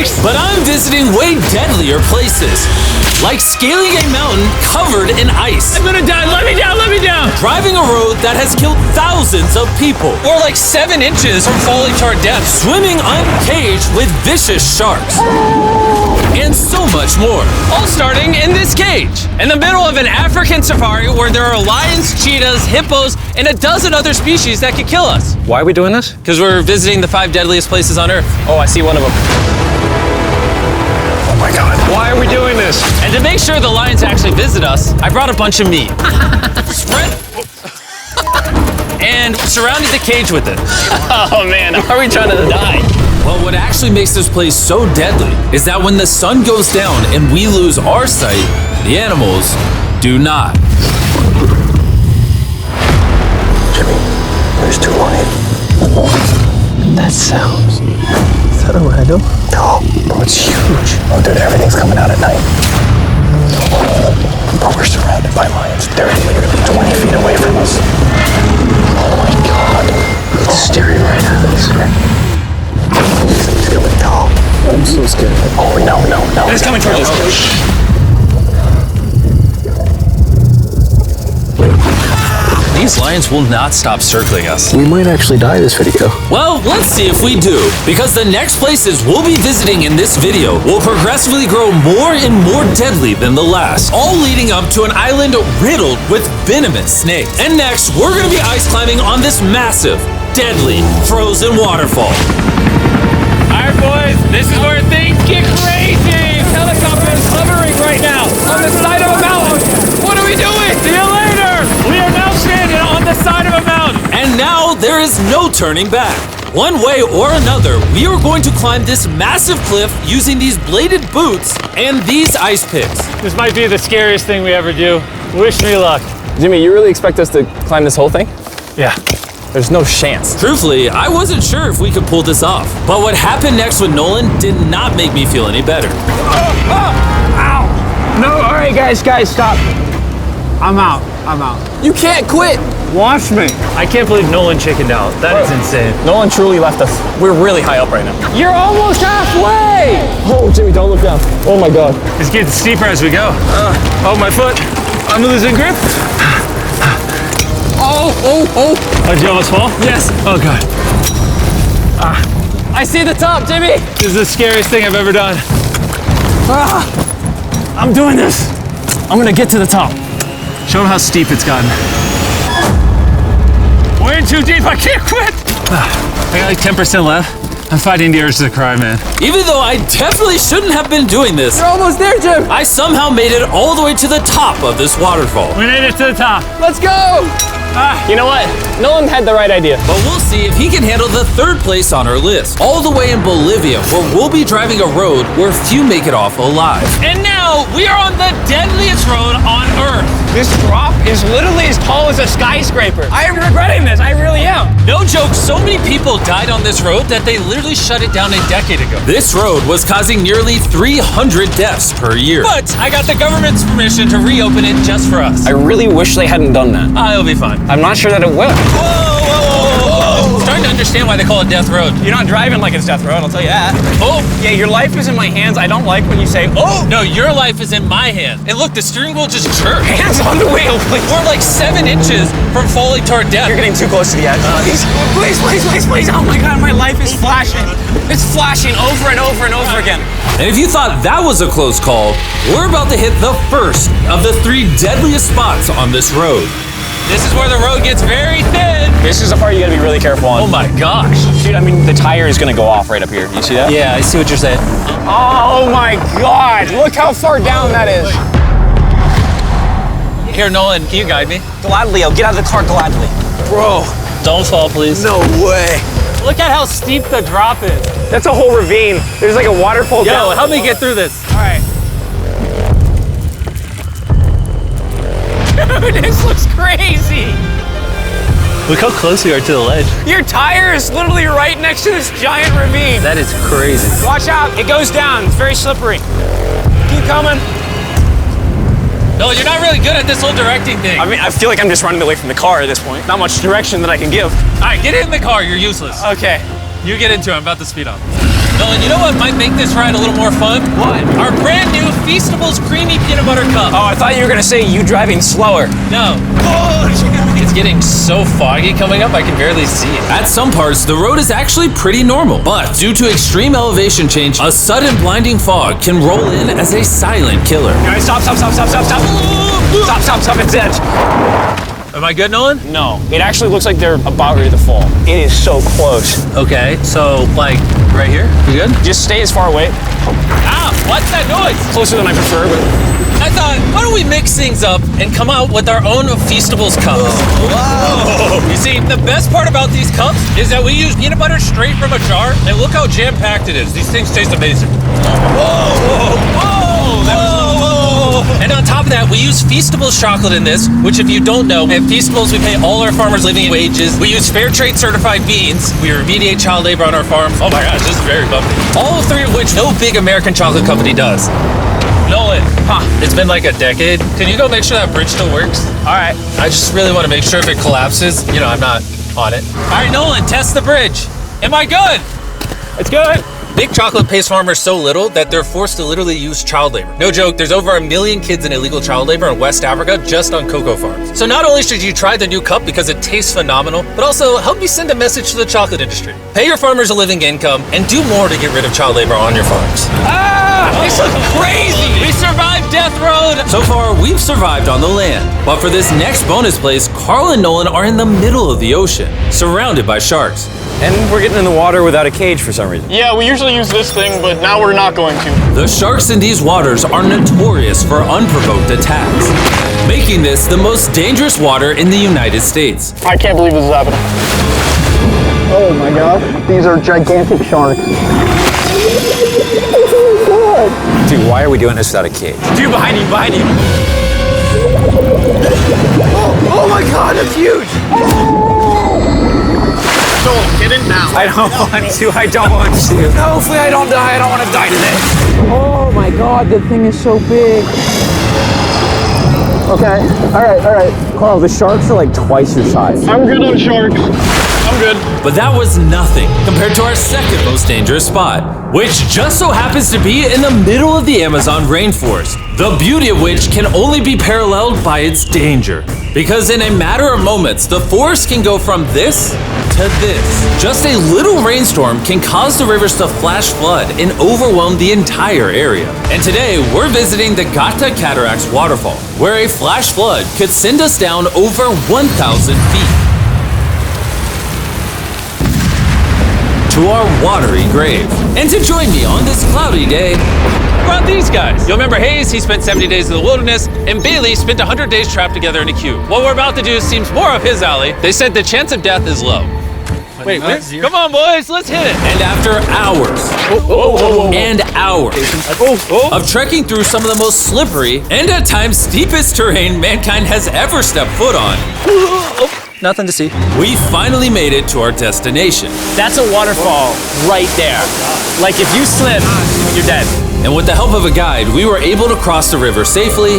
beast! But I'm visiting way deadlier places, like scaling a mountain covered in ice. I'm gonna die, let me down, let me down! Driving a road that has killed thousands of people. Or like 7 inches from falling to our death. Swimming uncaged with vicious sharks. And so much more. All starting in this cage, in the middle of an African safari where there are lions, cheetahs, hippos, and a dozen other species that could kill us. Why are we doing this? Because we're visiting the 5 deadliest places on Earth. Oh, I see one of them. Oh my God. Why are we doing this? And to make sure the lions actually visit us, I brought a bunch of meat. Spread. And surrounded the cage with it. Oh man, are we trying to die? Well, what actually makes this place so deadly is that when the sun goes down and we lose our sight, the animals do not. Jimmy, there's 2 lions. That sounds... Is that a rhino? No, bro, it's huge. Oh, dude, everything's coming out at night. Bro, we're surrounded by lions. They're literally 20 feet away from us. Oh my God. It's staring right at us. He's coming. No. I'm so scared. Oh, no. It's coming towards us. These lions will not stop circling us. We might actually die this video. Well, let's see if we do, because the next places we'll be visiting in this video will progressively grow more and more deadly than the last, all leading up to an island riddled with venomous snakes. And next, we're gonna be ice climbing on this massive, deadly, frozen waterfall. All right, boys, this is where things get crazy. Helicopter is hovering right now on the side of a mountain. What are we doing? See you later. We are now standing on the side of a mountain. And now there is no turning back. One way or another, we are going to climb this massive cliff using these bladed boots and these ice picks. This might be the scariest thing we ever do. Wish me luck. Jimmy, you really expect us to climb this whole thing? Yeah. There's no chance. Truthfully, I wasn't sure if we could pull this off. But what happened next with Nolan did not make me feel any better. Ow! No, all right, guys, stop. I'm out. You can't quit. Watch me. I can't believe Nolan chickened out. That is insane. No one truly left us. We're really high up right now. You're almost halfway. Oh, Jimmy, don't look down. Oh my God. It's getting steeper as we go. Oh, my foot. I'm losing grip. Oh. Oh, did you almost fall? Yes. Oh, God. I see the top, Jimmy. This is the scariest thing I've ever done. I'm doing this. I'm gonna get to the top. Show them how steep it's gotten. We're in too deep, I can't quit. I got like 10% left. I'm fighting the urge to cry, man. Even though I definitely shouldn't have been doing this, You're almost there, Jim. I somehow made it all the way to the top of this waterfall. We made it to the top. Let's go. You know what? Nolan had the right idea. But we'll see if he can handle the 3rd place on our list, all the way in Bolivia, where we'll be driving a road where few make it off alive. And now we are on the deadliest road on Earth. This drop is literally as tall as a skyscraper. I am regretting this, I really am. No joke, so many people died on this road that they literally shut it down a decade ago. This road was causing nearly 300 deaths per year. But I got the government's permission to reopen it just for us. I really wish they hadn't done that. It'll be fine. I'm not sure that it will. Whoa. Starting to understand why they call it Death Road. You're not driving like it's Death Road, I'll tell you that. Oh, Yeah, your life is in my hands. I don't like when you say, oh. no, your life is in my hand. And look, the steering wheel just jerked. Hands on the wheel, please. We're like 7 inches from falling to our death. You're getting too close to the edge. Please. Oh my God, my life is flashing. It's flashing over and over and over again. And if you thought that was a close call, we're about to hit the first of the 3 deadliest spots on this road. This is where the road gets very thin. This is the part you gotta be really careful on. Oh my gosh. Dude, I mean, the tire is gonna go off right up here. You see that? Yeah, I see what you're saying. Oh my God, look how far down that is. Here, Nolan, can you guide me? Gladly, I'll get out of the car gladly. Bro. Don't fall, please. No way. Look at how steep the drop is. That's a whole ravine. There's like a waterfall down. Yo, help me get through this. All right. Dude, this looks crazy. Look how close we are to the ledge. Your tire is literally right next to this giant ravine. That is crazy. Watch out, it goes down. It's very slippery. Keep coming. No, you're not really good at this whole directing thing. I mean, I feel like I'm just running away from the car at this point. Not much direction that I can give. All right, get in the car. You're useless. Okay. You get into it. I'm about to speed up. Nolan, you know what might make this ride a little more fun? What? Our brand new Feastables Creamy Peanut Butter Cup. Oh, I thought you were gonna say you driving slower. No. Oh, It's getting so foggy coming up, I can barely see it. At some parts, the road is actually pretty normal, but due to extreme elevation change, a sudden blinding fog can roll in as a silent killer. Guys, stop. It's it. Am I good, Nolan? No, it actually looks like they're about ready to fall. It is so close. Okay, so like right here? You good? Just stay as far away. Ah, what's that noise? Closer than I prefer, but... I thought, why don't we mix things up and come out with our own Feastables cups? Whoa. You see, the best part about these cups is that we use peanut butter straight from a jar, and look how jam-packed it is. These things taste amazing. And on top of that, we use Feastables chocolate in this, which if you don't know, at Feastables we pay all our farmers living wages. We use fair trade certified beans. We remediate child labor on our farms. Oh my gosh, this is very bumpy. All three of which no big American chocolate company does. Nolan, it's been like a decade. Can you go make sure that bridge still works? All right. I just really want to make sure if it collapses, you know, I'm not on it. All right, Nolan, test the bridge. Am I good? It's good. Big Chocolate pays farmers so little that they're forced to literally use child labor. No joke, there's over 1 million kids in illegal child labor in West Africa just on cocoa farms. So not only should you try the new cup because it tastes phenomenal, but also help you send a message to the chocolate industry. Pay your farmers a living income and do more to get rid of child labor on your farms. This looks crazy. We survived Death Road! So far, we've survived on the land. But for this next bonus place, Carl and Nolan are in the middle of the ocean, surrounded by sharks. And we're getting in the water without a cage for some reason. Yeah, we usually use this thing, but now we're not going to. The sharks in these waters are notorious for unprovoked attacks, making this the most dangerous water in the United States. I can't believe this is happening. Oh my gosh, these are gigantic sharks. Dude, why are we doing this without a cage? Dude, behind you. Oh my God, that's huge. Joel, get in now. I don't want to. No, hopefully I don't die. I don't want to die today. Oh my God, the thing is so big. Okay, all right. Carl, the sharks are like twice your size. I'm good on sharks. I'm good. But that was nothing compared to our second most dangerous spot, which just so happens to be in the middle of the Amazon rainforest, the beauty of which can only be paralleled by its danger. Because in a matter of moments, the forest can go from this to this. Just a little rainstorm can cause the rivers to flash flood and overwhelm the entire area. And today, we're visiting the Gata Cataracts waterfall, where a flash flood could send us down over 1,000 feet to our watery grave. And to join me on this cloudy day, brought these guys. You'll remember Hayes, he spent 70 days in the wilderness, and Bailey spent 100 days trapped together in a cube. What we're about to do seems more up his alley. They said the chance of death is low. Wait, come on, boys, let's hit it. And after hours and hours of trekking through some of the most slippery and at times steepest terrain mankind has ever stepped foot on, Nothing to see. we finally made it to our destination. That's a waterfall right there. Like if you slip, you're dead. And with the help of a guide, we were able to cross the river safely.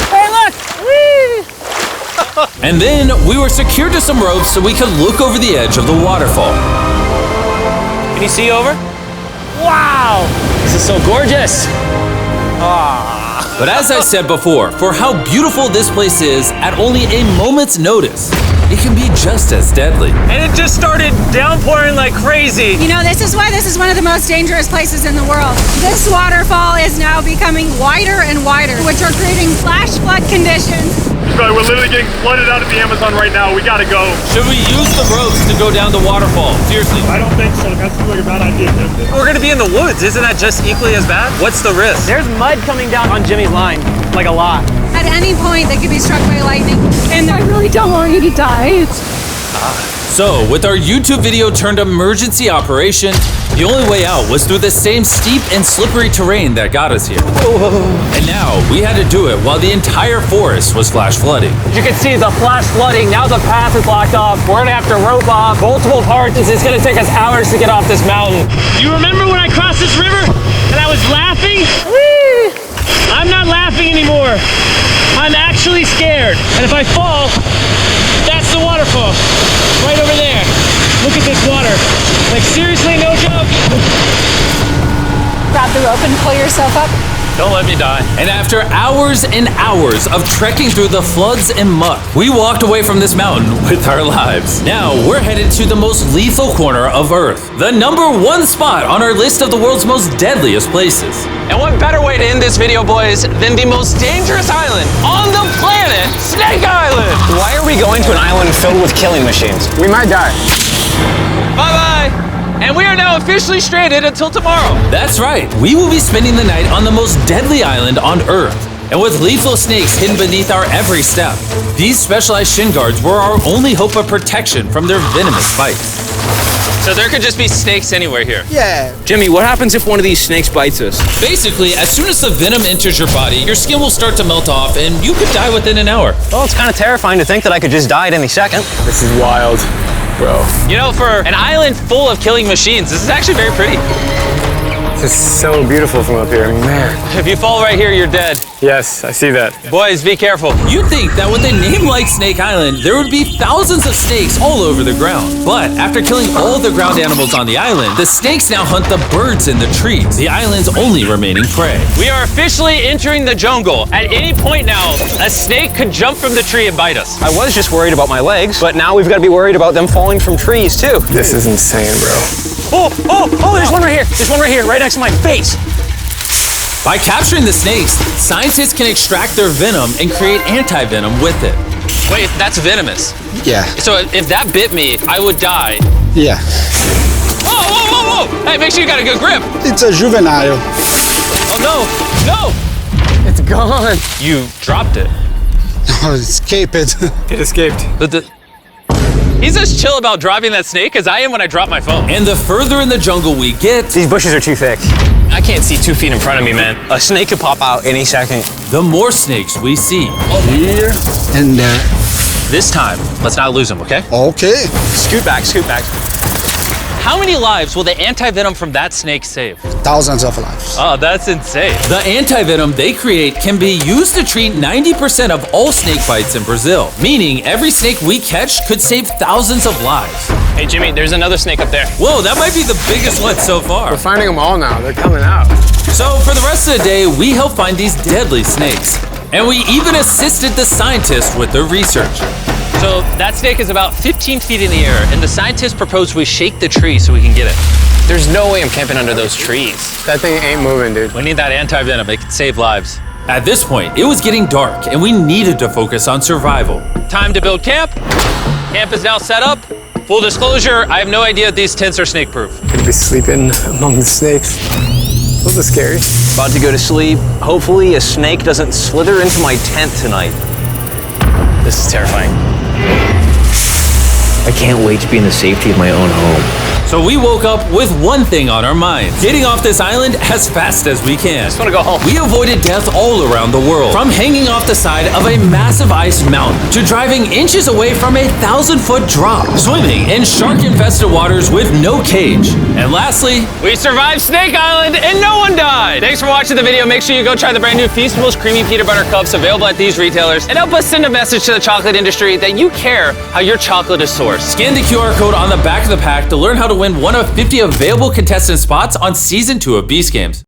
Hey, look! Whee! And then we were secured to some ropes so we could look over the edge of the waterfall. Can you see over? Wow! This is so gorgeous. But as I said before, for how beautiful this place is, at only a moment's notice, it can be just as deadly. And it just started downpouring like crazy. You know, this is why this is one of the most dangerous places in the world. This waterfall is now becoming wider and wider, which are creating flash flood conditions. Sorry, we're literally getting flooded out of the Amazon right now. We gotta go. Should we use the ropes to go down the waterfall? Seriously. I don't think so. That seems like a bad idea. We're gonna be in the woods. Isn't that just equally as bad? What's the risk? There's mud coming down on Jimmy's line, like a lot. At any point, they could be struck by lightning. And I really don't want you to die. So, with our YouTube video turned emergency operation, the only way out was through the same steep and slippery terrain that got us here. And now, we had to do it while the entire forest was flash flooding. You can see the flash flooding. Now the path is blocked off. We're gonna have to rope off multiple parts. It's gonna take us hours to get off this mountain. Do you remember when I crossed this river and I was laughing? I'm not laughing anymore. I'm actually scared. And if I fall, that's the waterfall. Right over there. Look at this water. Like seriously, no joke. rope and pull yourself up. Don't let me die. And after hours and hours of trekking through the floods and muck, we walked away from this mountain with our lives. Now we're headed to the most lethal corner of Earth, the #1 spot on our list of the world's most deadliest places. And what better way to end this video, boys, than the most dangerous island on the planet, Snake Island? Why are we going to an island filled with killing machines? We might die. Bye-bye. And we are now officially stranded until tomorrow. That's right, we will be spending the night on the most deadly island on Earth. And with lethal snakes hidden beneath our every step, these specialized shin guards were our only hope of protection from their venomous bites. So there could just be snakes anywhere here. Yeah. Jimmy, what happens if one of these snakes bites us? Basically, as soon as the venom enters your body, your skin will start to melt off and you could die within an hour. Well, it's kind of terrifying to think that I could just die at any second. This is wild, bro. You know, for an island full of killing machines, this is actually very pretty. This is so beautiful from up here, man. If you fall right here, you're dead. Yes, I see that. Boys, be careful. You'd think that with a name like Snake Island, there would be thousands of snakes all over the ground. But after killing all the ground animals on the island, the snakes now hunt the birds in the trees, the island's only remaining prey. We are officially entering the jungle. At any point now, a snake could jump from the tree and bite us. I was just worried about my legs, but now we've got to be worried about them falling from trees, too. This is insane, bro. Oh, there's one right here. There's one right here, right next to my face. By capturing the snakes, scientists can extract their venom and create anti-venom with it. Wait, that's venomous. Yeah. So if that bit me, I would die. Yeah. Whoa! Hey, make sure you got a good grip. It's a juvenile. Oh, no! It's gone. You dropped it. Oh, escape it. It escaped. But he's as chill about dropping that snake as I am when I drop my phone. And the further in the jungle we get, These bushes are too thick. I can't see 2 feet in front of me, man. A snake could pop out any second. the more snakes we see. Here and there. This time, let's not lose him, okay? Okay. Scoot back, scoot back. How many lives will the anti-venom from that snake save? Thousands of lives. Oh, that's insane. The anti-venom they create can be used to treat 90% of all snake bites in Brazil, meaning every snake we catch could save thousands of lives. Hey, Jimmy, there's another snake up there. Whoa, that might be the biggest one so far. We're finding them all now. They're coming out. So for the rest of the day, we helped find these deadly snakes. And we even assisted the scientists with their research. So that snake is about 15 feet in the air, and the scientists propose we shake the tree so we can get it. There's no way I'm camping under those trees. That thing ain't moving, dude. We need that anti-venom. It can save lives. At this point, it was getting dark and we needed to focus on survival. Time to build camp. Camp is now set up. Full disclosure, I have no idea if these tents are snake-proof. Could be sleeping among the snakes. A little scary. About to go to sleep. Hopefully a snake doesn't slither into my tent tonight. This is terrifying. I can't wait to be in the safety of my own home. So we woke up with one thing on our minds: getting off this island as fast as we can. Just want to go home. We avoided death all around the world, from hanging off the side of a massive ice mountain to driving inches away from a 1,000-foot drop, swimming in shark-infested waters with no cage, and lastly, We survived Snake Island and no one died. Thanks for watching the video. Make sure you go try the brand new Feastables Creamy Peanut Butter Cups available at these retailers, and help us send a message to the chocolate industry that you care how your chocolate is sourced. scan the QR code on the back of the pack to learn how to win one of 50 available contestant spots on Season 2 of Beast Games.